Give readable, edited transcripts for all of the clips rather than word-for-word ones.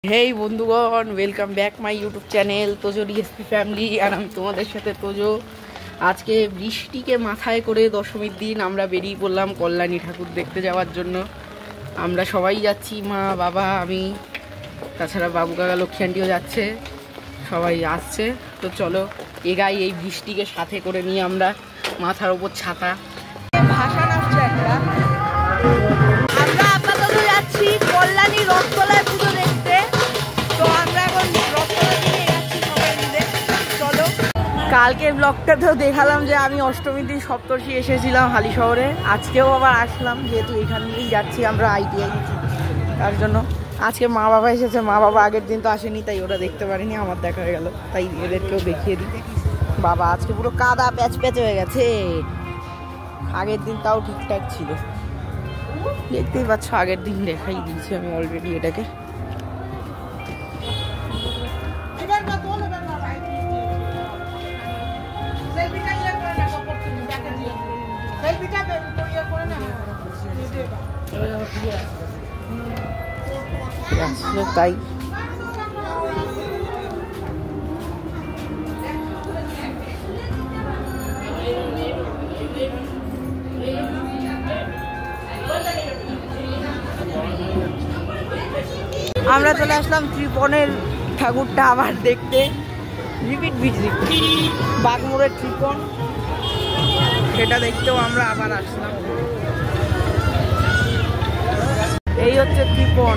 হেই বন্ধুগণ, welcome back my YouTube channel তোজো DSP family. আর আমি তোমাদের সাথে তোজো। আজকে বৃষ্টিকে মাথায় করে দশমীর দিন আমরা বেরিয়ে পড়লাম কল্যাণী ঠাকুর দেখতে যাওয়ার জন্য। আমরা সবাই যাচ্ছি, মা, বাবা, আমি, তাছাড়া বাবু কাকা, লক্ষ্মী আন্টিও যাচ্ছে, সবাই আসছে। তো চলো এগাই এই বৃষ্টিকে সাথে করে নিয়ে আমরা, মাথার ওপর ছাতা। ভাষা আসছে একটা। আমরা আপাতত যাচ্ছি কল্যাণী রথতলায় পুজো দেখতে। তো আমরা এখন রথতলা দিকে যাচ্ছি সবাই মিলে। চলো, কালকের ব্লগটাতেও দেখালাম যে আমি অষ্টমীর দিন সপ্তর্ষি এসেছিলাম হালি শহরে। আজকেও আবার আসলাম, যেহেতু এখান দিয়েই যাচ্ছি আমরা আইটিআই, তার জন্য। আজকে মা বাবা এসেছে, মা বাবা আগের দিন তো আসেনি, তাই ওরা দেখতে পারেনি, আমার দেখা হয়ে গেল, তাই এদেরকেও দেখিয়ে দিই। বাবা আজকে পুরো কাদা প্যাচ প্যাচ হয়ে গেছে, আগের দিন তাও ঠিকঠাক ছিল। দেখতেই পাচ্ছ, আগের দিন দেখাই দিয়েছি আমি অলরেডি এটাকে। তাই আমরা চলে আসলাম ত্রিপনের ঠাকুরটা আবার দেখতে। রিপিট ভিজিট বাগমোড়ের ত্রিপন, সেটা দেখতেও আমরা আবার আসলাম। এই হচ্ছে ত্রিপন।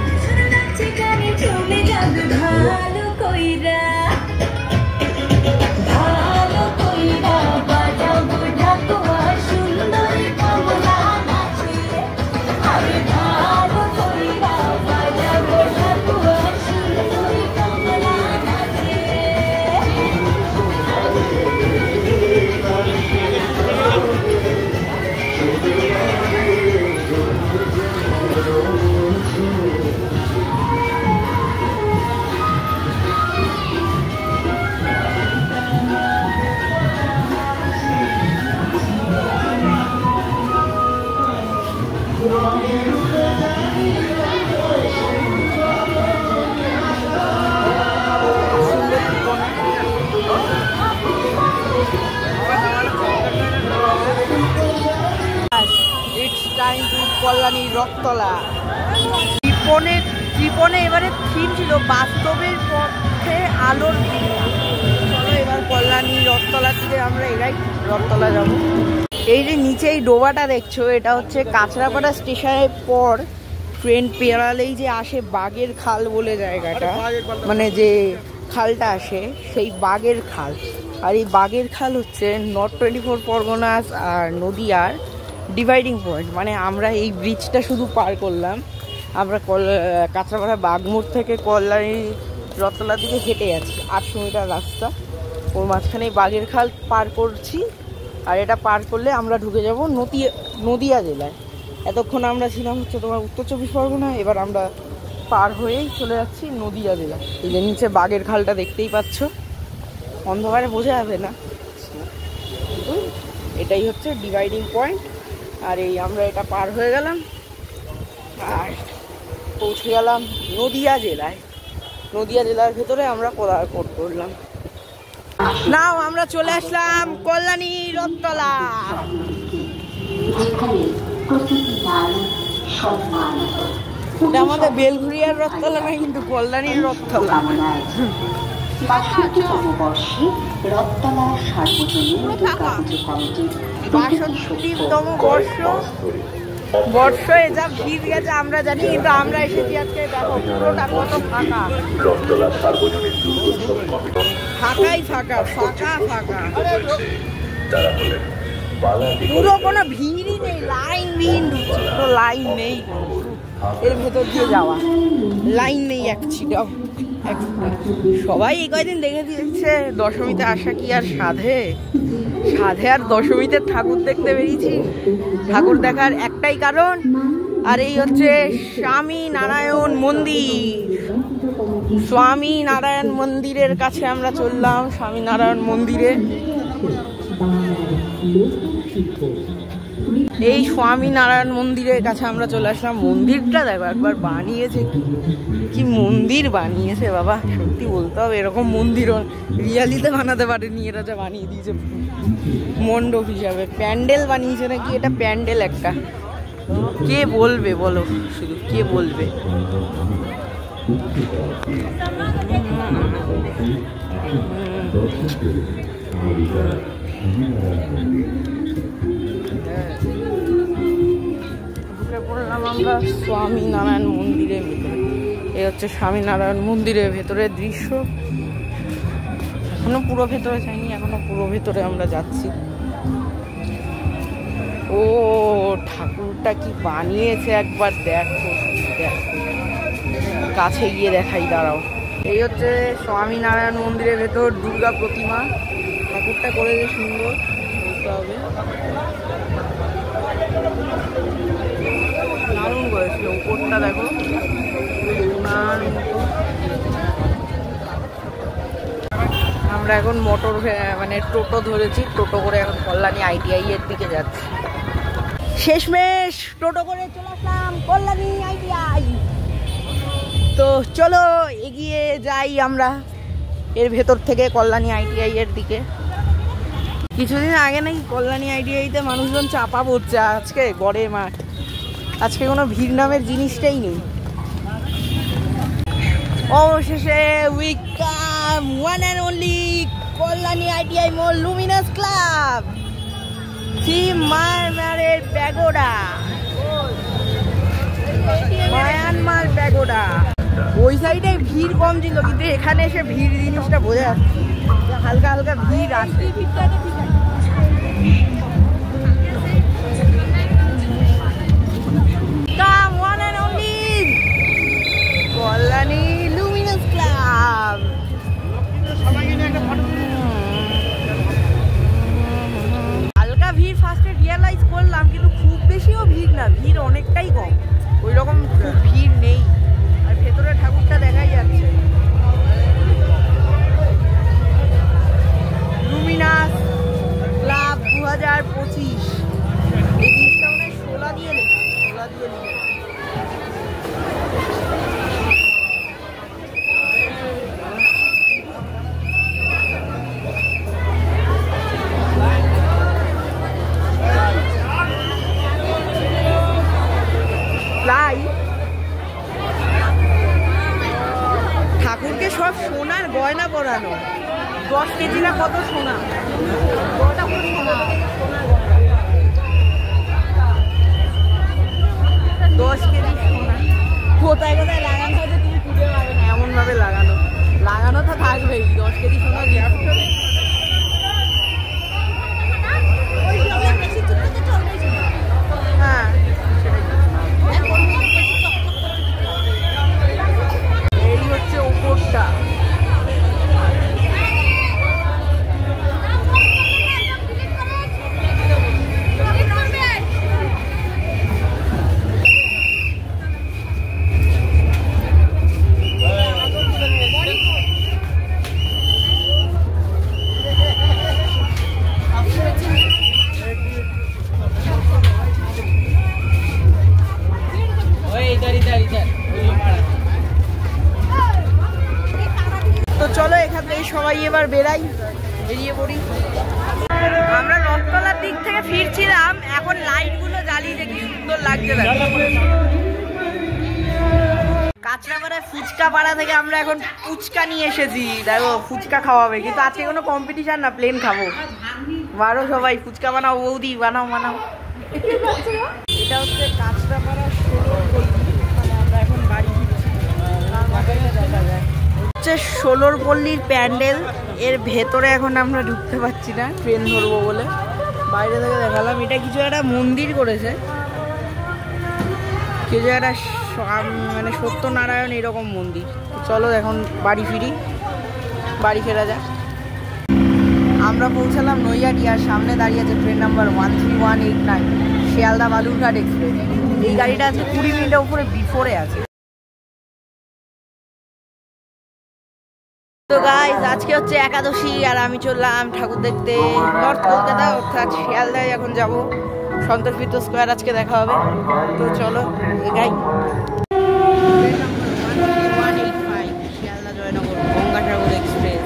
কল্যাণী রথতলা। ত্রিপনে এবারে থিম ছিল বাস্তবের পথে আলোর দুনিয়া। চলো এবার কল্যাণী রথতলা থেকে আমরা এরাই রথতলা যাব। এই যে নিচে এই ডোবাটা দেখছো, এটা হচ্ছে কাঁচরাপাড়া স্টেশনের পর ট্রেন পেরালেই যে আসে বাগের খাল বলে জায়গাটা, মানে যে খালটা আসে সেই বাগের খাল। আর এই বাগের খাল হচ্ছে নর্থ 24 পরগনাস আর নদিয়ার ডিভাইডিং পয়েন্ট। মানে আমরা এই ব্রিজটা শুধু পার করলাম, আমরা কাঁচরাপাড়া বাগমোড় থেকে কল্যাণী রথতলার দিকে হেঁটে যাচ্ছি 800 মিটার রাস্তা। ওর মাঝখানে বাগের খাল পার করছি, আর এটা পার করলে আমরা ঢুকে যাব নদিয়া জেলায়। এতক্ষণ আমরা ছিলাম হচ্ছে তোমার উত্তর 24 পরগনা, এবার আমরা পার হয়েই চলে যাচ্ছি নদিয়া জেলা। এই যে নিচে বাগের খালটা দেখতেই পাচ্ছ, অন্ধকারে বোঝা যাবে না, এটাই হচ্ছে ডিভাইডিং পয়েন্ট। আর এই আমরা এটা পার হয়ে গেলাম আর পৌঁছে গেলাম নদিয়া জেলায়। নদিয়া জেলার ভেতরে আমরা পদার্পণ করলাম। নাও আমরা চলে আসলাম কল্যাণী রথতলা। আমাদের বেলঘুরিয়ার রথতলা নয়, কিন্তু কল্যাণীর রথতলা। ৬২তম বর্ষে রথতলা সার্বজনীন দুর্গাপুজো কমিটির ৬২তম বর্ষে যা ভিড় গেছে আমরা জানি, কিন্তু আমরা এসেছি আজকে, দেখো পুরোটা কত ফাঁকা। ফাঁকাই ফাঁকা, ফাঁকা ফাঁকা, পুরো কোনো ভিড়ই নেই, লাইনবিহীন ঢুকছে, কোনো লাইন নেই এর ভেতর দিয়ে যাওয়া, লাইন নেই এক ছিটাও। সবাই এই কয়দিন দেখে দিচ্ছে দশমীতে আসা কি আর সাধে আর দশমীতে ঠাকুর দেখতে বেরিয়েছি। ঠাকুর দেখার একটাই কারণ, আর এই হচ্ছে স্বামী নারায়ণ মন্দির। স্বামী নারায়ণ মন্দিরের কাছে আমরা চললাম, স্বামী নারায়ণ মন্দিরে। এই স্বামীনারায়ণ মন্দিরের কাছে আমরা চলে আসলাম। মন্দিরটা দেখো একবার, বানিয়েছে কি মন্দির বানিয়েছে বাবা, সত্যি বলতে হবে এরকম মন্দির রিয়ালিতে বানাতে পারেনি, এরা যা বানিয়ে দিয়েছে মণ্ডপ হিসাবে। প্যান্ডেল বানিয়েছে নাকি, এটা প্যান্ডেল একটা, কে বলবে বলো, শুধু কে বলবে। ঢুকে পড়লাম আমরা স্বামীনারায়ণ মন্দিরের ভেতরে। এই হচ্ছে স্বামীনারায়ণ মন্দিরের ভেতরের দৃশ্য। এখনো পুরো ভেতরে যাইনি, এখনো পুরো ভেতরে আমরা যাচ্ছি। ও ঠাকুরটা কি বানিয়েছে একবার দেখো, দেখো কাছে গিয়ে দেখাই, দাঁড়াও। এই হচ্ছে স্বামীনারায়ণ মন্দিরের ভেতর দুর্গা প্রতিমা। ঠাকুরটা করেছে সুন্দর, বলতে হবে দারুণ করেছিল। উপরটা দেখো সোনার মতো। আমরা এখন মোটর মানে টোটো ধরেছি, টোটো করে এখন কল্যাণী ITI এর দিকে যাচ্ছি। শেষমেশ টোটো করে চলে আসলাম কল্যাণী ITI। তো চলো এগিয়ে যাই আমরা এর ভেতর থেকে কল্যাণী ITI এর দিকে। কিছুদিন আগে নাকি কল্যাণী ITI-তে মানুষজন চাপা পড়ছে, আজকে গড়ে মাঠ, আজকে কোনো ভিড় নামের জিনিসটাই নেই। অবশেষে we come one and only Kalyani ITI mall Luminous Club, মায়ানমারের প্যাগোডা, মায়ানমার প্যাগোডা। ওই সাইডে ভিড় কম ছিল, কিন্তু এখানে এসে ভিড় জিনিসটা বোঝা যাচ্ছে, হালকা হালকা ভিড় আছে। Kalyani Luminous club. হালকা ভিড় ফার্স্টে রিয়ালাইজ করলাম, কিন্তু খুব বেশিও ভিড় না, ভিড় অনেকটাই কম, ওই রকম ভিড় নেই। আর ভেতরে ঠাকুরটা দেখাই যাচ্ছে, লুমিনাস ক্লাব 2025। এই জিনিসটা মানে শোলা দিয়ে লেখা, শোলা দিয়ে লিখে। ঠাকুরকে সব সোনার গয়না পরানো, 10 কেজি না কত সোনা, 10 কেজি সোনা। কোথায় কোথায় লাগানো হয়েছে তুমি খুঁজে পাবে না, এমন ভাবে লাগানো, লাগানো তো থাকবেই। 10 কেজি সোনা হ্যাঁ, এই হচ্ছে উপরটা। তো চলো এখান থেকে সবাই এবার বেরাই, বেরিয়ে পড়ি। আমরা রথতলার দিক থেকে ফিরছিলাম, এখন লাইট গুলো জ্বালিয়ে কি সুন্দর লাগছে। কাঁচরাপাড়ায় ফুচকা পাড়া থেকে আমরা এখন ফুচকা নিয়ে এসেছি, দেখো ফুচকা খাওয়াবে, কিন্তু আজকে কোনো কম্পিটিশন না, প্লেন খাবো। বারো সবাই ফুচকা বানাও, বৌদি বানাও বানাও। এটা হচ্ছে কাঁচরাপাড়া 16 পল্লী, মানে আমরা এখন বাড়ি ফিরছি, দেখা যায় হচ্ছে 16 পল্লীর প্যান্ডেল। এর ভেতরে এখন আমরা ঢুকতে পারছি না, ট্রেন ধরবো বলে বাইরে থেকে দেখালাম। এটা কিছু একটা মন্দির করেছে, কিছু একটা মানে সত্যনারায়ণ এরকম মন্দির। চলো এখন বাড়ি ফিরি, বাড়ি ফেরা যাক। আমরা পৌঁছালাম নৈহাটি, আর সামনে দাঁড়িয়ে আছে train number 13189 Sealdah Balurghat express. এই গাড়িটা আজকে 20 মিনিটের উপরে বিফোরে আছে। তো গাইস আজকে হচ্ছে একাদশী, আর আমি চললাম ঠাকুর দেখতে নর্থ কলকাতা, অর্থাৎ শিয়ালদায় এখন যাব। সন্তোষ বিদ্যা স্কোয়ার আজকে দেখা হবে। তো চলো এগাই। শিয়ালদা জয়নগর গঙ্গাসাগর এক্সপ্রেস।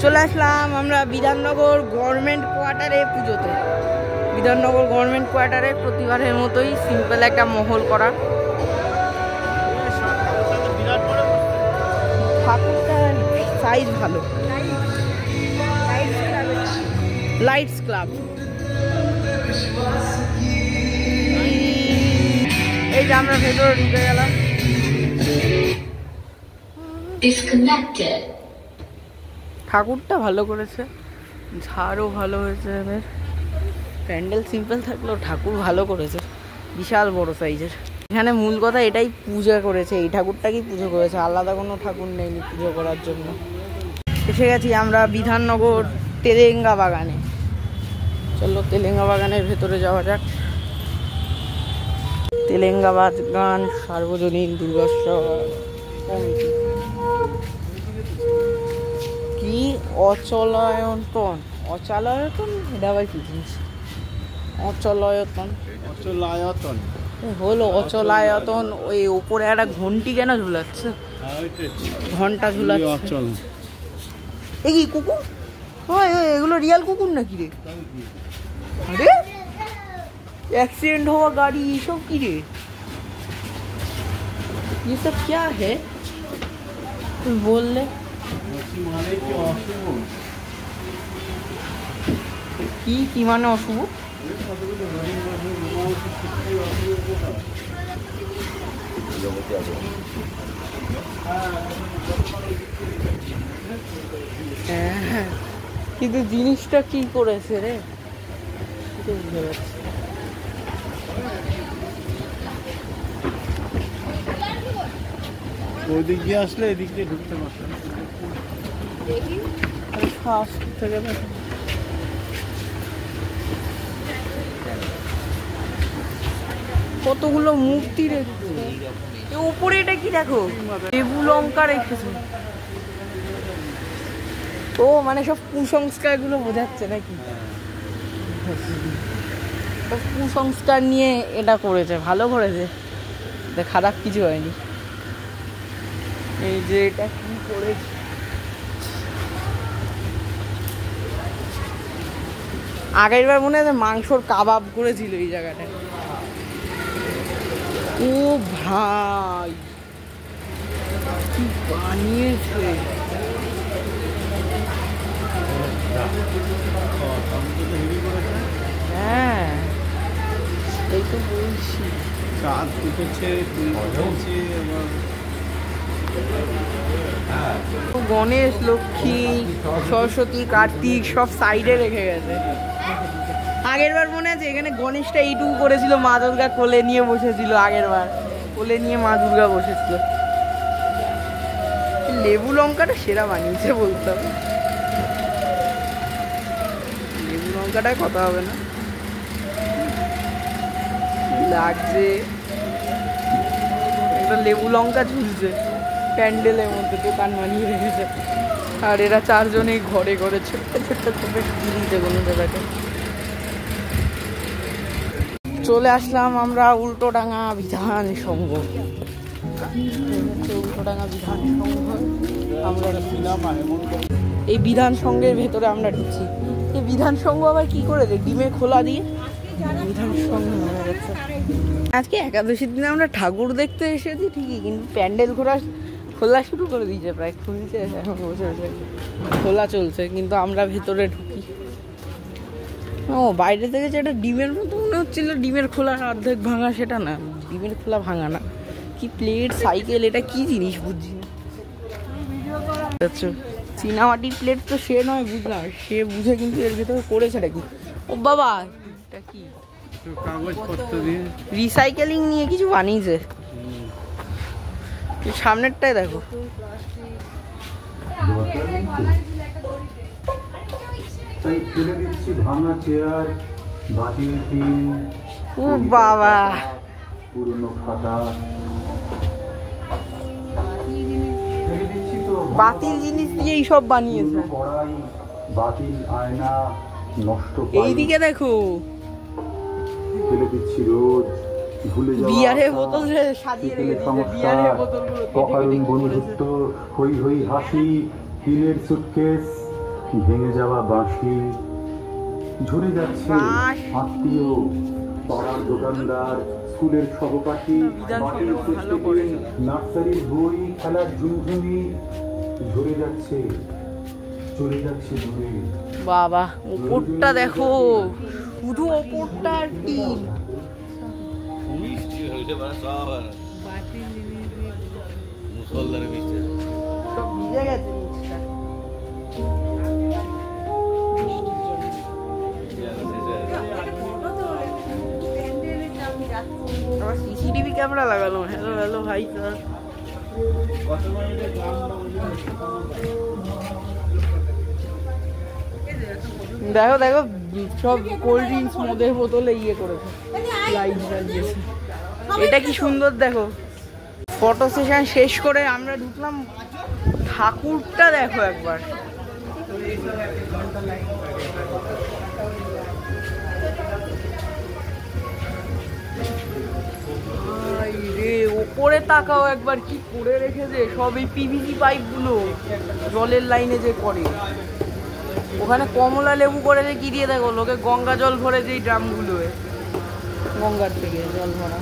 চলে আসলাম আমরা বিধাননগর গভর্নমেন্ট কোয়ার্টারে পুজোতে। বিধাননগর গভর্নমেন্ট কোয়ার্টারে প্রতিবারের মতোই সিম্পল একটা মহল করা। ঠাকুরটার সাইজ ভালো। Lights club. এই যে আমরা ভেতরে ঢুকে গেলাম। ঠাকুরটা ভালো করেছে, ঝাড়ও ভালো হয়েছে। এবার প্যান্ডেল সিম্পল থাকলেও ঠাকুর ভালো করেছে, বিশাল বড় সাইজের। এখানে মূল কথা এটাই পূজা করেছে, এই ঠাকুরটাকেই পুজো করেছে, আলাদা কোনো ঠাকুর নেই পুজো করার জন্য। এসে গেছি আমরা বিধাননগর তেলেঙ্গা বাগানে। চলো তেলেঙ্গা বাগানের ভেতরে যাওয়া যাক। তেলেঙ্গা বাগান সার্বজনীন দুর্গোৎসব কমিটি। কি অচলায়তন? অচলায়তন এটা আবার কি জিনিস? অচলায়তন অচলায়তন হলো অচলায়তন। ওই ওপরে একটা ঘন্টি কেন ঝুলাচ্ছে? ঘন্টা ঝুলাচ্ছে। এ কি কুকুর? এগুলো রিয়াল কুকুর নাকি রে? আরে অ্যাক্সিডেন্ট হওয়া গাড়ি এইসব কি রে? এসব क्या है? তুই বললে কি মানে অশুভ? কিন্তু জিনিসটা কি করেছে রে বুঝতে পারছি। ওইদিক দিয়ে আসলে এদিক দিয়ে ঢুকতে পারতাম। কতগুলো মূর্তি রেখেছে উপরে। এটা কি দেখো, লেবু লঙ্কা রেখেছে। ও মানে সব কুসংস্কার গুলো বোঝাচ্ছে নাকি? সব কুসংস্কার নিয়ে এটা করেছে, ভালো করেছে, খারাপ কিছু হয়নি। এই যে এটা কি করেছে, আগের বার মনে আছে মাংসর কাবাব করেছিল এই জায়গাটায়। ও ভাই কি বানিয়েছে! হ্যাঁ এই তো বলছি, চাঁদ উঠেছে, গণেশ, লক্ষ্মী, সরস্বতী, কার্তিক সব সাইডে রেখে গেছে। আগের বার মনে আছে এখানে গণেশটা এইটুকু করেছিল, মা দুর্গা কোলে নিয়ে বসেছিল। আগের বার কোলে নিয়ে মা দুর্গা বসেছিল। লেবু লঙ্কাটা সেরা বানিয়েছে বলতে হবে, লেবু লঙ্কাটায় কথা হবে না। লাগছে একটা লেবু লঙ্কা ঝুলছে প্যান্ডেলের মধ্যে, দোকান বানিয়ে রেখেছে। আর এরা চারজনেই ঘরে ঘরে ছোট্ট ছোট্ট ছোট্ট দিতে কোনো জায়গাটা। চলে আসলাম আমরা উল্টোডাঙ্গা বিধান সংঘ। উল্টোডাঙ্গা বিধান সংঘ, আমরা এই বিধান সংঘের ভেতরে আমরা ঢুকছি। এই বিধান সংঘ আবার কি করেছে, ডিমে খোলা দিয়ে বিধান সংঘ মনে যাচ্ছে। আজকে একাদশীর দিনে আমরা ঠাকুর দেখতে এসেছি ঠিকই, কিন্তু প্যান্ডেল খোলা শুরু করে দিয়েছে, প্রায় খুলছে, এখন বসে খোলা চলছে, কিন্তু আমরা ভেতরে ঢুকি। ও বাইরে থেকে যেটা ডিমের মতো মনে হচ্ছিল, ডিমের খোলা অর্ধেক ভাঙা, সেটা না, ডিমের খোলা ভাঙা না। কি প্লেট, সাইকেল, এটা কি জিনিস বুঝছি না। আচ্ছা চীনামাটির প্লেট তো সে নয় বুঝলাম, সে বুঝে কিন্তু এর ভেতরে করেছে নাকি। ও বাবা এটা কি কাগজপত্র দিয়ে রিসাইকেলিং নিয়ে কিছু বানিয়েছে। সামনেরটাই দেখো, ও বাবা, বাতিল জিনিস দিয়ে এইসব বানিয়েছে। বাতিল আয়না নষ্ট, এইদিকে দেখো ফেলে দিচ্ছি রোজ, ভুলে যাওয়া বিয়ারের বোতল সাজিয়ে রেখেছে, বিয়ারের বোতলগুলো অকারণ বন্ধুত্ব, হই হই হাসি, টিনের সুটকেস, ভেঙে যাওয়া বাঁশি, ঝরে যাচ্ছে আত্মীয়, পাড়ার দোকানদার, স্কুলের সহপাঠী, নার্সারির বই, খেলার ঝুমঝুমি, ঝরে যাচ্ছে, চলে যাচ্ছে দূরে। বাবা ওপরটা দেখো, শুধু ওপরটা টিন। ভিজে গেছে নিচটা। আবার সিসিটিভি ক্যামেরা লাগানো। হ্যালো হ্যালো ভাই স্যার। দেখো দেখো সব কোল্ড ড্রিঙ্কস মদের বোতলে ইয়ে করেছে, লাইট জ্বালিয়েছে। এটা কি সুন্দর দেখো। ফটো সেশন শেষ করে আমরা ঢুকলাম, ঠাকুরটা দেখো একবার। রে ওপরে তাকাও একবার, কি করে রেখেছে সব এই পিভিসি পাইপগুলো জলের লাইনে যে করে। ওখানে কমলা লেবু করেছে কি দিয়ে দেখো, লোকে গঙ্গা জল ভরে যে ড্রামগুলো, গঙ্গার থেকে জল ভরা।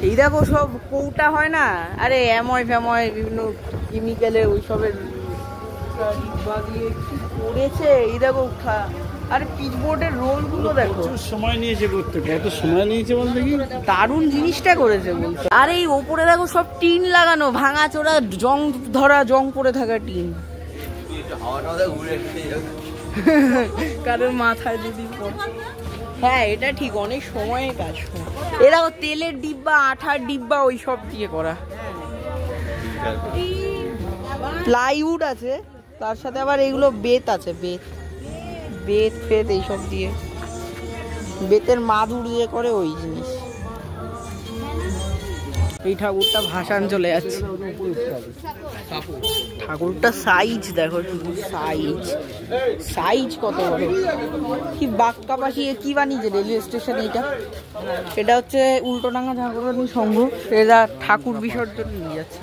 এই দেখো সব কৌটা হয় না, আরে অ্যাময় ফ্যাময় বিভিন্ন কেমিক্যালে ওইসবের ডিব্বা দিয়ে কি করেছে। এই দেখো আরে পিচবোর্ডের রোলগুলো দেখো, সময় নিয়েছে করতে। কত সময় নিয়েছে বলতে কি দারুণ জিনিসটা করেছে বলতে। আর এই ওপরে দেখো সব টিন লাগানো, ভাঙা চোরা জং ধরা, জং পড়ে থাকা টিন। কারোর মাথায় যদি পড়ে। হ্যাঁ এটা ঠিক, অনেক সময়ে কাজ করে। এরা তেলের ডিব্বা, আঠার ডিব্বা ওই সব দিয়ে করা। প্লাইউড আছে, তার সাথে আবার এগুলো বেত আছে, বেত ফেত এইসব দিয়ে, বেতের মাদুর দিয়ে করে ওই জিনিস। এই ঠাকুরটা ভাসান চলে যাচ্ছে। ঠাকুরটা সাইজ দেখো, শুধু সাইজ কত বড়। কি বাক্কা পাশি কি বানিয়েছে রেলওয়ে স্টেশন। এটা হচ্ছে উল্টোডাঙ্গা ঠাকুরানী সংঘ। এরা ঠাকুর বিসর্জন নিয়ে যাচ্ছে,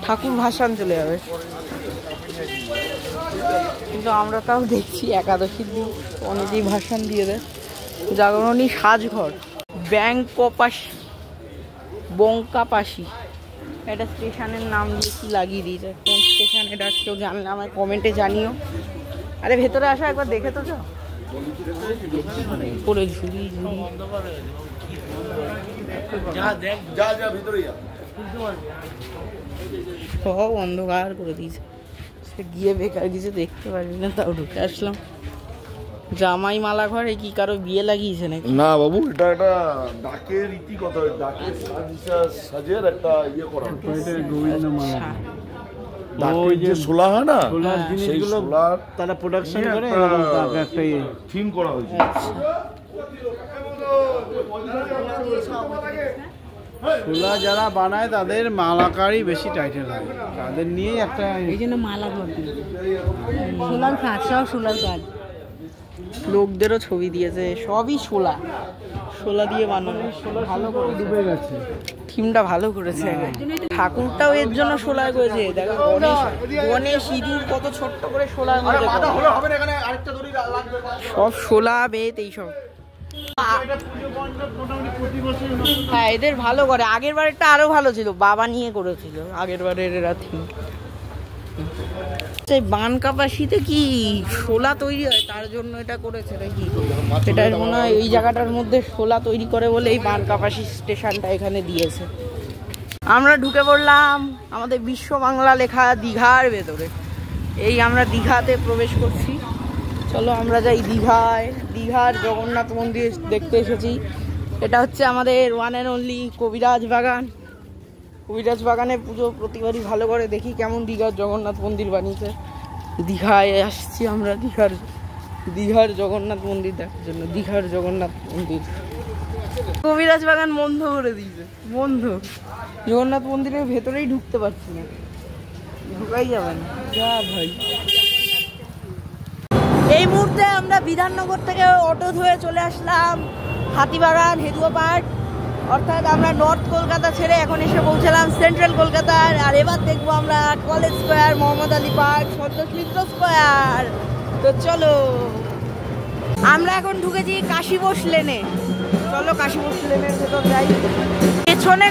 ঠাকুর ভাসান চলে যাবে। কিন্তু আমরা তাও দেখছি একাদশীর দিন অনেকেই ভাসান দিয়ে দেয়। জাগরণী সাজঘর, বঙ্কাপাশি, এটা স্টেশনের নাম দিয়ে কি লাগিয়ে দিয়েছে। কোন স্টেশন এটা কেউ জানলে আমায় কমেন্টে জানিও। আরে ভেতরে আসা একবার দেখে তো যাও। পরে ঝুড়ি সব অন্ধকার করে দিয়েছে। গিয়ে বেকার কিছু দেখতে পারবি না, তাও ঢুকে আসলাম। জামাই মালা ঘরে কি কারো বিয়ে লাগিয়েছে নাকি? না বাবু, এটা একটা ডাকের রীতিগত, ডাকের সাজের একটা ইয়ে করা। গোবিন্দ মালা, ওই যে শোলা হয় না, সোলার জিনিসগুলো তারা প্রোডাকশন করে একটা থিম করা হয়েছে। সোলা যারা বানায় তাদের মালাকারই বেশি টাইটেল হয়, তাদের নিয়েই একটা। এই জন্য মালা ঘর সোলার কাজ, সব সোলার কাজ। লোকদেরও ছবি দিয়েছে, সবই শোলা দিয়ে বানানো। ভালো করে ডুবে গেছে, থিমটা ভালো করেছে। ঠাকুরটাও এর জন্য শোলায় করেছে। দেখো গণেশ ইঁদুর কত ছোট্ট করে শোলার মধ্যে, সব শোলা বেত এইসব। হ্যাঁ এদের ভালো করে। আগের বারেরটা আরো ভালো ছিল, বাবা নিয়ে করেছিল আগের বারের এরা থিম। বানকাপাশিতে কি শোলা তৈরি হয়, তার জন্য এটা করেছে নাকি? এটা মনে হয় এই জায়গাটার মধ্যে শোলা তৈরি করে বলে এই বানকাপাশি স্টেশনটা এখানে দিয়েছে। আমরা ঢুকে পড়লাম আমাদের বিশ্ব বাংলা লেখা দীঘার ভেতরে। এই আমরা দীঘাতে প্রবেশ করছি। চলো আমরা যাই দীঘায়। দীঘার জগন্নাথ মন্দির দেখতে এসেছি। এটা হচ্ছে আমাদের ওয়ান অ্যান্ড অনলি কবিরাজ বাগান। কবিরাজ বাগানে পুজো প্রতিবারই ভালো করে দেখি কেমন দীঘার জগন্নাথ মন্দির বানিয়েছে। দীঘায় আসছি আমরা, দীঘার দীঘার জগন্নাথ মন্দির দেখার জন্য। দীঘার জগন্নাথ মন্দির কবিরাজ বাগান বন্ধ করে দিয়েছে, বন্ধ। জগন্নাথ মন্দিরের ভেতরেই ঢুকতে পারছি না, ঢুকাই যাবে না। যা ভাই, এই মুহূর্তে আমরা বিধাননগর থেকে অটো ধরে চলে আসলাম হাতিবাগান হেদুয়া পার্ক, অর্থাৎ আমরা নর্থ কলকাতা ছেড়ে এখন এসে পৌঁছালাম সেন্ট্রাল কলকাতার। আর এবার দেখবো আমরা college square, Mohammad Ali park, Santosh Mitra square. তো চলো, আমরা এখন ঢুকেছি কাশী বোস লেনে। চলো কাশী বোস লেনের ভেতর যাই। পেছনে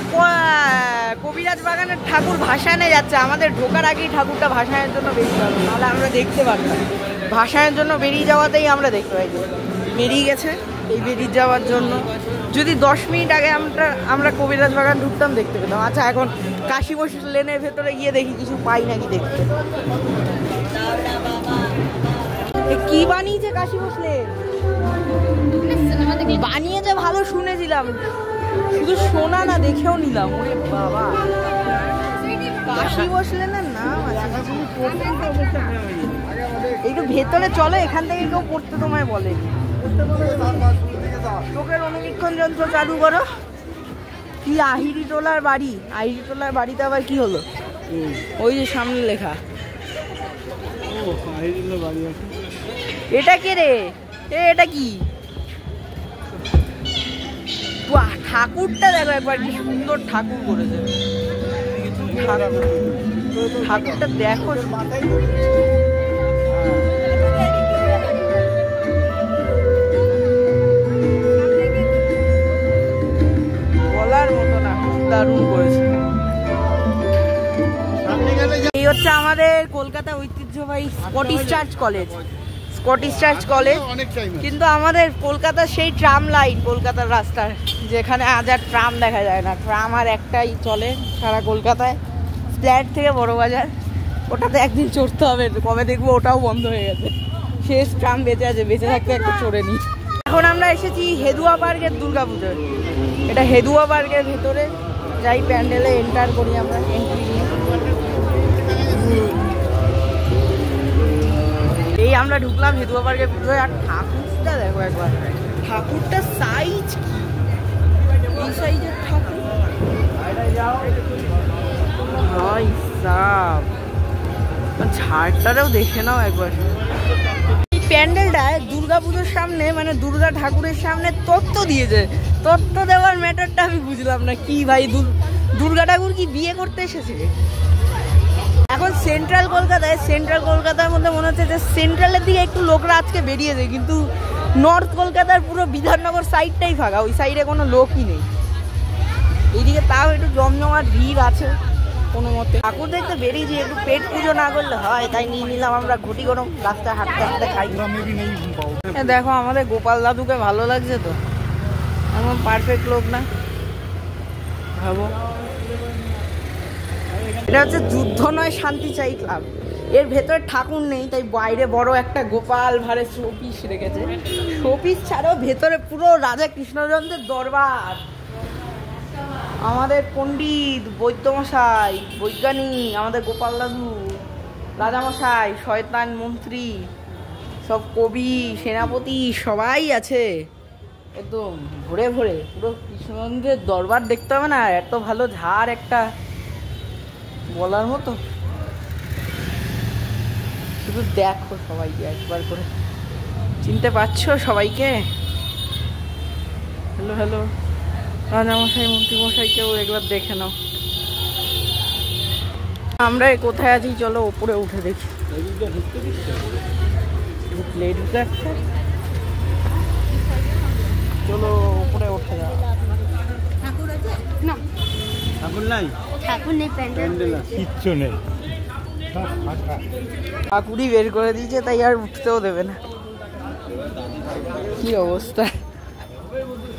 কবিরাজ বাগানের ঠাকুর ভাসানে যাচ্ছে, আমাদের ঢোকার আগেই ঠাকুরটা ভাসানের জন্য বেরিয়ে গেল, নাহলে আমরা দেখতে পারতাম। ভাসানের জন্য বেরিয়ে যাওয়াতেই আমরা দেখতে পাই বেরিয়ে গেছে। এই বেরিয়ে যাওয়ার জন্য যদি 10 মিনিট আগে আমরা কবিরাজ বাগান ঢুকতাম দেখতে পেতাম। আচ্ছা, এখন কাশী বোস লেনের ভেতরে গিয়ে দেখি কিছু পাই নাকি দেখতে। কি বানিয়েছে কাশী বোস লেন? বানিয়েছে ভালো শুনেছিলাম, শুধু শোনা না, দেখেও নিলাম। ওরে বাবা, কাশী বোস লেনের নাম আছে। একটু ভেতরে চলো, এখান থেকে কেউ পড়তে তোমায় বলে। চোখের অনুবীক্ষণ যন্ত্র চালু করো। কি আহিরি টোলার বাড়ি? আহিরি টোলার বাড়িতে আবার কি হলো? ওই যে সামনে লেখা। এটা কে রে? এটা কি? বাহ, ঠাকুরটা দেখো একবার, কি সুন্দর ঠাকুর করেছে। ঠাকুরটা দেখো, বলার মতো না, দারুণ করেছে। এই হচ্ছে আমাদের কলকাতা ঐতিহ্যবাহী Scottish church college. Scottish church college, কিন্তু আমাদের কলকাতা সেই ট্রাম লাইন, কলকাতার রাস্তার যেখানে আজ আর ট্রাম দেখা যায় না। ট্রাম আর একটাই চলে সারা কলকাতায়, ফ্ল্যাট থেকে বড় বাজার। ওটাতে একদিন চড়তে হবে, কবে দেখবো ওটাও বন্ধ হয়ে গেছে। শেষ ট্রাম বেঁচে আছে, বেঁচে থাকতে একটু চড়ে নিই। এখন আমরা এসেছি হেদুয়া পার্কের দুর্গাপুজোয়। এটা হেদুয়া পার্কের ভেতরে যাই, প্যান্ডেলে এন্টার করি আমরা। এন্ট্রি নিয়ে এই আমরা ঢুকলাম হেদুয়া পার্কের ভিতরে। আর ঠাকুরটা দেখো একবার, ঠাকুরটা সাইজ কি, এই সাইজের ঠাকুর। ভাই সাব, ঝাড়টারেও দেখে নাও একবার। এই প্যান্ডেলটায় দুর্গাপুজোর সামনে, মানে দুর্গা ঠাকুরের সামনে তত্ত্ব দিয়েছে। তত্ত্ব দেওয়ার ম্যাটারটা আমি বুঝলাম না কি ভাই। দুর্গা ঠাকুর কি বিয়ে করতে এসেছে? এখন সেন্ট্রাল কলকাতার মধ্যে মনে হচ্ছে যে সেন্ট্রালের দিকে একটু লোকরা আজকে বেরিয়েছে, কিন্তু নর্থ কলকাতার পুরো বিধাননগর সাইডটাই ফাঁকা, ওই সাইডে কোনো লোকই নেই। এইদিকে তাও একটু জমজমাট ভিড় আছে কোনো মতে। ঠাকুর দেখতে বেরিয়েছি, একটু পেট পুজো না করলে হয়, তাই নিয়ে নিলাম আমরা ঘটি গরম, রাস্তায় হাঁটতে হাঁটতে খাই। দেখো আমাদের গোপাল দাদুকে ভালো লাগছে তো, এমন পারফেক্ট লোক না ভাবো। এটা হচ্ছে যুদ্ধ নয় শান্তি চাই ক্লাব। এর ভেতরে ঠাকুর নেই, তাই বাইরে বড় একটা গোপাল ভারে শোপিস রেখেছে। শোপিস ছাড়াও ভেতরে পুরো রাজা কৃষ্ণচন্দ্রের দরবার। আমাদের পণ্ডিত, বৈদ্যমশাই, বৈজ্ঞানিক, আমাদের গোপাল দাদু, রাজামশাই, শয়তান মন্ত্রী, সব কবি, সেনাপতি সবাই আছে একদম ভরে ভরে। পুরো কৃষ্ণচন্দ্রের দরবার দেখতে হবে না? এত ভালো ঝাড় একটা, বলার মতো। শুধু দেখো সবাইকে একবার করে, চিনতে পারছো সবাইকে? হ্যালো হ্যালো, রাজামশাই, মন্ত্রীমশাইকেও একবার দেখে নাও। আমরা কোথায় আছি? চলো ওপরে উঠে দেখি। চলো উপরে উঠে যাও। ঠাকুর আছে না? ঠাকুর নাই, ঠাকুর নেই, প্যান্ডেল কিচ্ছু নেই। ঠাকুরই বের করে দিয়েছে, তাই আর উঠতেও দেবে না। কি অবস্থা,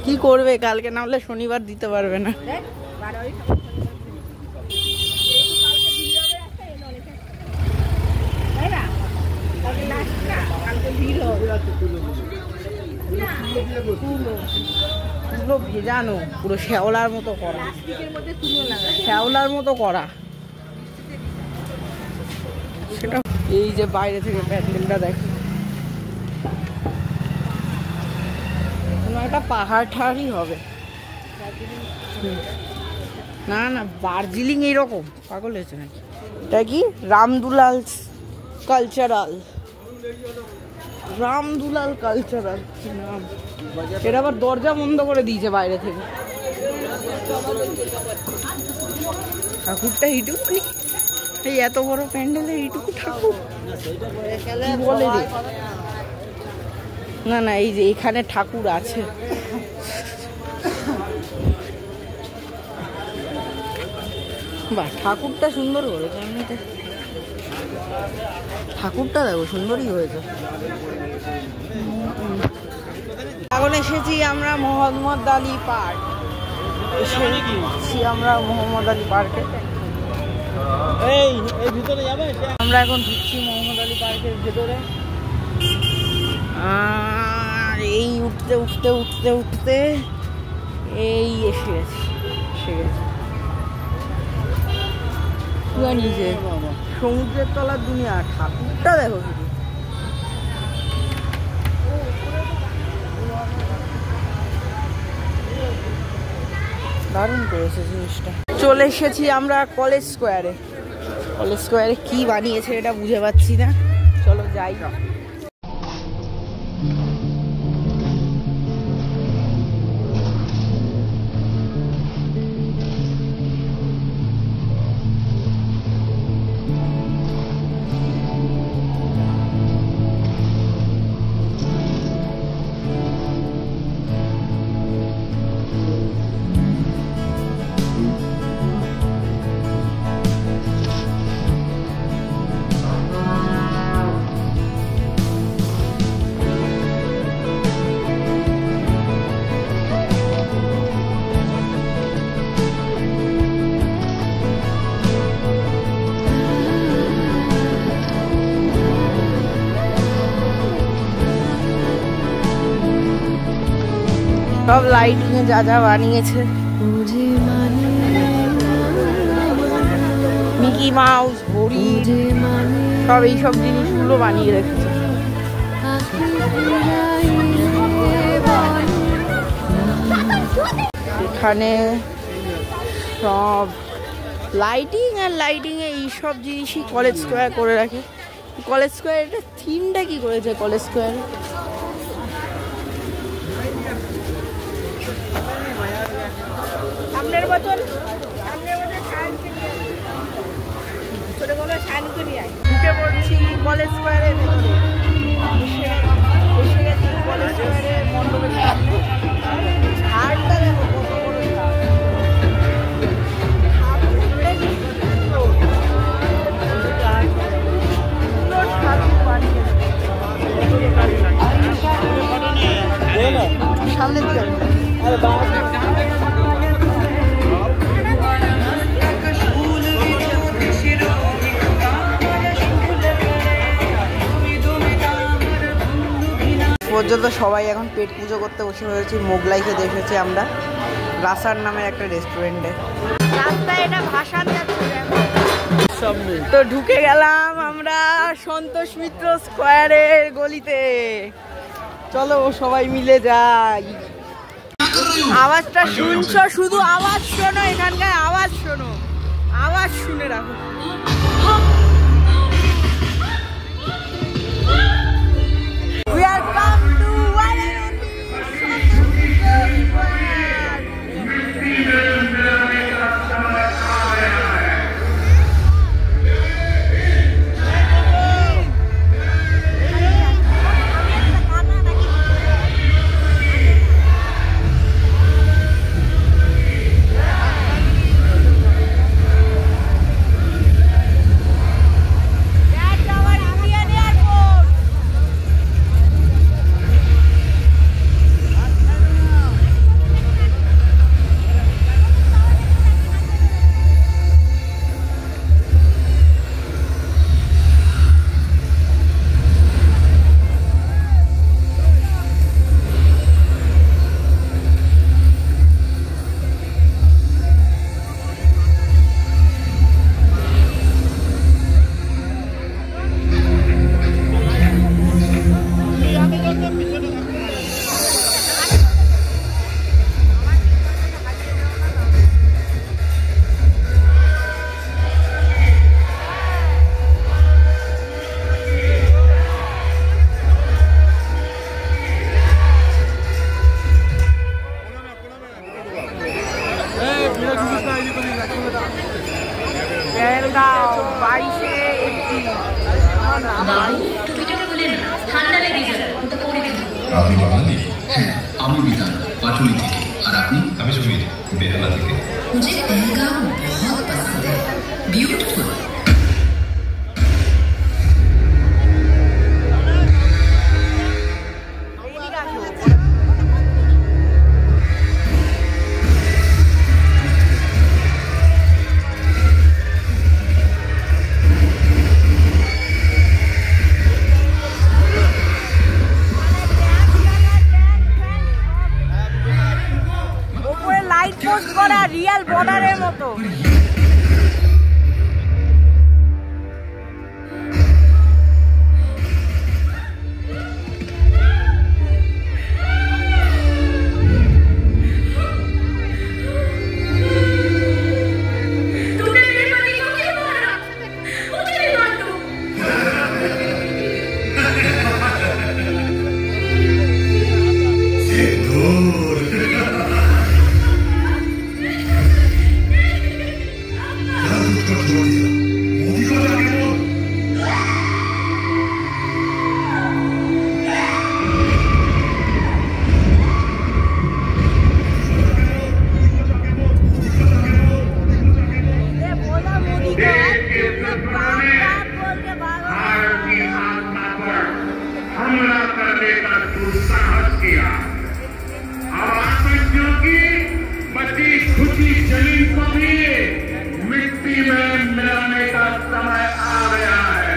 কি করবে? কালকে না হলে শনিবার দিতে পারবে না। পুরো ভেজানো, পুরো শ্যাওলার মতো করা, শ্যাওলার মতো করা সেটা। এই যে বাইরে থেকে প্যান্ডেলটা দেখ, একটা পাহাড় ঠাড়ই হবে। না না, দার্জিলিং এইরকম পাগল হয়েছে নাকি? এটা কি রামদুলাল কালচারাল, রামদুলাল কালচারাল নাম। এটা আবার দরজা বন্ধ করে দিয়েছে বাইরে থেকে। ঠাকুরটা এইটুকু, এই এত বড় প্যান্ডেলে এইটুকু ঠাকুর বলে রে? না না, এই যে এখানে ঠাকুর আছে। বাহ, ঠাকুরটা সুন্দর করেছে। এমনিতে ঠাকুরটা দেখো সুন্দরই হয়েছে। এখন এসেছি আমরা মোহাম্মদ আলী পার্ক। আমরা মোহাম্মদ আলী পার্কে। আমরা এখন ঢুকছি মোহাম্মদ আলী পার্কের ভেতরে। আর এই উঠতে উঠতে উঠতে উঠতে এই এসে গেছে নিচে সমুদ্রের তলার দুনিয়া। ঠাকুরটা দেখো শুধু, দারুণ করেছে জিনিসটা। চলে এসেছি আমরা কলেজ স্কোয়ারে। কলেজ স্কোয়ারে কি বানিয়েছে এটা বুঝে পাচ্ছি না, চলো যাই। সব লাইটিং এ যা যা বানিয়েছে, মিকি মাউস, ঘড়ি, সব এইসব জিনিসগুলো বানিয়ে রেখেছে। এখানে সব লাইটিং আর লাইটিং এ এইসব জিনিসই কলেজ স্কোয়ার করে রাখে। কলেজ স্কোয়ার এটা থিমটা কি করেছে কলেজ স্কোয়ারে? ঢুকে পড়ছি কলেজ স্কোয়ারের ভেতরে। এসে গেছি কলেজ স্কোয়ারের মণ্ডপের সামনে। ঝাড়টা দেখো কত বড় ঝাড়। সামনে দিকে পর্যন্ত সবাই এখন পেট পুজো করতে বসে হয়েছি। মোগলাই খেতে এসেছি আমরা রাসার নামের একটা রেস্টুরেন্টে। রাস্তায় এটা ভাষা তো ঢুকে গেলাম আমরা সন্তোষ মিত্র স্কোয়ারের গলিতে। চলো সবাই মিলে যাই। আওয়াজটা শুনছো? শুধু আওয়াজ শোনো, এখানকার আওয়াজ শোনো, আওয়াজ শুনে রাখো। We are come to one and only 22-এ এমপি। আমার নাম আপনি বাঙালি? হ্যাঁ, আমি বিধান পাটুলি থেকে। আর আপনি? আমি সুমিত বেহালা থেকে। मुझे पहलगाम बहुत पसंद है, ब्यूटीफुल। রিয়াল বর্ডারের মতো। हमला करने का दुस्साहस किया और आतंकियों की बची खुची जमीन को भी मिट्टी में मिलाने का समय आ गया है।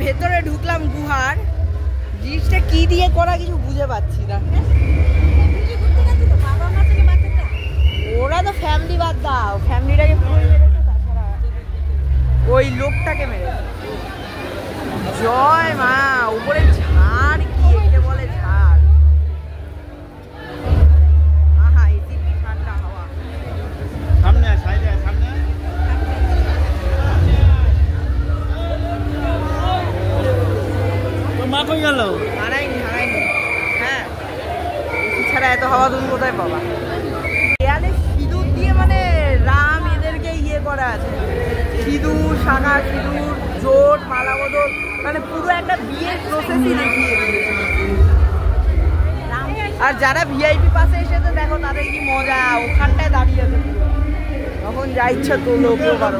ভেতরে ঢুকলাম গুহার, জিনিসটা কি দিয়ে করা কিছু বুঝে পাচ্ছি না। ওরা তো ফ্যামিলি বাদ দাও, ফ্যামিলিটাকে পুরো মেরেছে, তাছাড়া ওই লোকটাকে মেরেছে। জয় মা, উপরে ঝাড়, কি একে বলে ঝাড়। আহা, এসি কি ঠান্ডা হাওয়া। সামনে সাইডে সামনে মা কই গেল? হারাইনি। হ্যাঁ, ছাড়া এত হাওয়া তুমি কোথায় পাবা? দেয়ালে সিঁদুর দিয়ে মানে রাম এদেরকে ইয়ে করা আছে, সিঁদুর, শাখা সিঁদুর, জোট, মালা বদল, মানে পুরো একটা বিয়ের প্রসেসই দেখিয়ে দিয়েছে। আর যারা ভিআইপি পাশে এসেছে দেখো তাদের কি মজা, ওখানটায় দাঁড়িয়ে আছে পুরো, তখন যা ইচ্ছা তোলো কেউ পারো।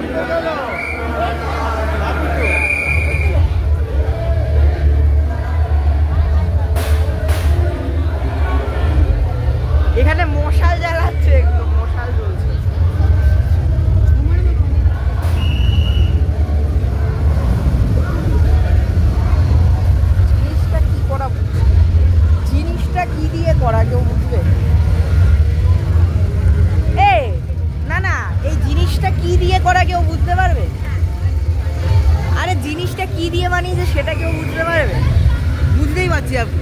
এখানে মশাল জ্বালাচ্ছে, এগুলো মশাল জ্বলছে। জিনিসটা কি করা, জিনিসটা কি দিয়ে করা কেউ বুঝবে? না, এই জিনিসটা কি দিয়ে করা কেউ বুঝতে পারবে? আরে জিনিসটা কি দিয়ে বানিয়েছে সেটা কেউ বুঝতে পারবে? বুঝতেই পারছি আপনি।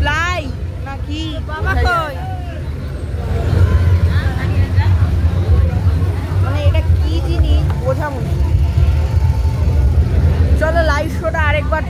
প্লাই নাকি মানে এটা কি জিনিস বোঝা মুশকিল। চলো লাইভ শোটা আরেকবার।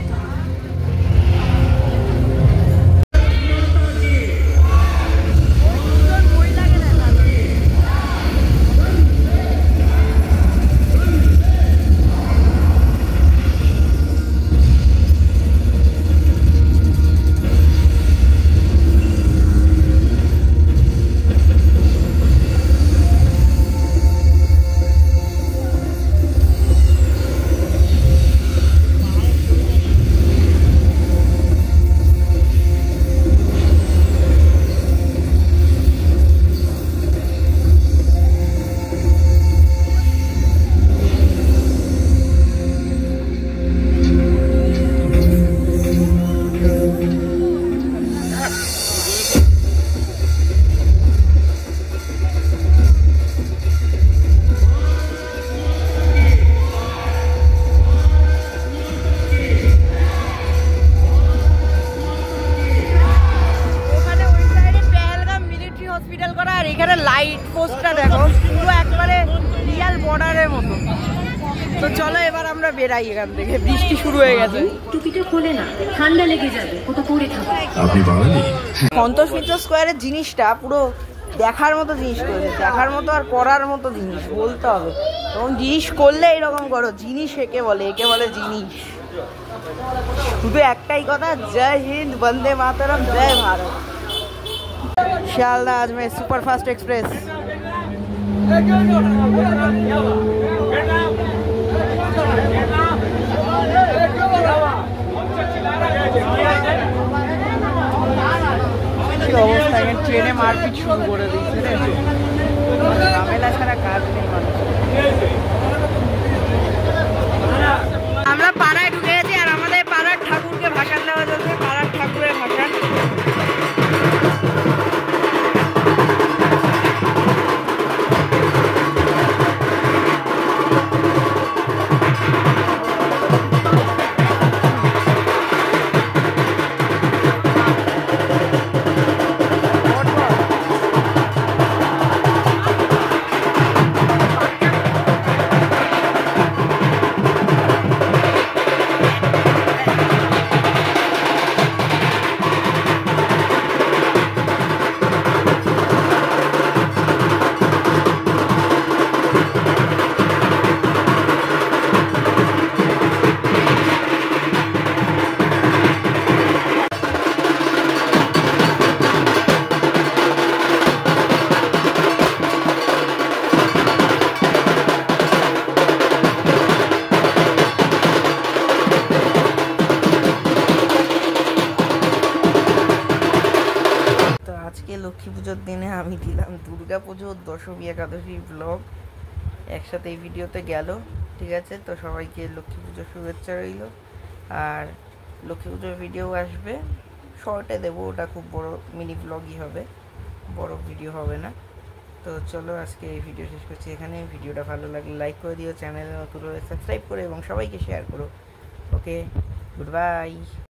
হসপিটাল করা। আর এখানে লাইট পোস্টটা দেখো পুরো একবারে রিয়াল বর্ডারের মতো। তো চলো এবার আমরা বেরাই এখান থেকে, বৃষ্টি শুরু হয়ে গেছে। টুপিটা খোলে না, ঠান্ডা লেগে যাবে, ওটা পরে থাকো। সন্তোষ মিত্র স্কোয়ারের জিনিসটা পুরো দেখার মতো জিনিস করেছে, দেখার মতো আর করার মতো জিনিস বলতে হবে। এবং জিনিস করলে এরকম করো, জিনিস একে বলে জিনিস। শুধু একটাই কথা, জয় হিন্দ, বন্দে মাতরম, জয় ভারত। শিয়ালদা আজমের সুপারফাস্ট এক্সপ্রেস। অবস্থা, ট্রেনে মারপিট শুরু করে দিচ্ছে রে, ঝামেলা ছাড়া কাজ নেই মানুষ। আমরা পাড়ায় ঢুকে গেছি আর আমাদের পাড়ার ঠাকুরকে ভাষণ দেওয়া চলছে, পাড়ার ঠাকুরের ভাষণ। লক্ষ্মী পুজোর দিনে আমি দিলাম দুর্গা পুজোর দশমী একাদশী ব্লগ একসাথে এই ভিডিওতে গেল। ঠিক আছে, তো সবাইকে লক্ষ্মী পুজোর শুভেচ্ছা রইল। আর লক্ষ্মী পুজোর ভিডিও আসবে, শর্টে দেবো, ওটা খুব বড় মিনি ব্লগই হবে, বড় ভিডিও হবে না। তো চলো আজকে এই ভিডিও শেষ করছি এখানে। ভিডিওটা ভালো লাগলে লাইক করে দিও, চ্যানেলে নতুন হলে সাবস্ক্রাইব করো এবং সবাইকে শেয়ার করো। ওকে, গুড বাই।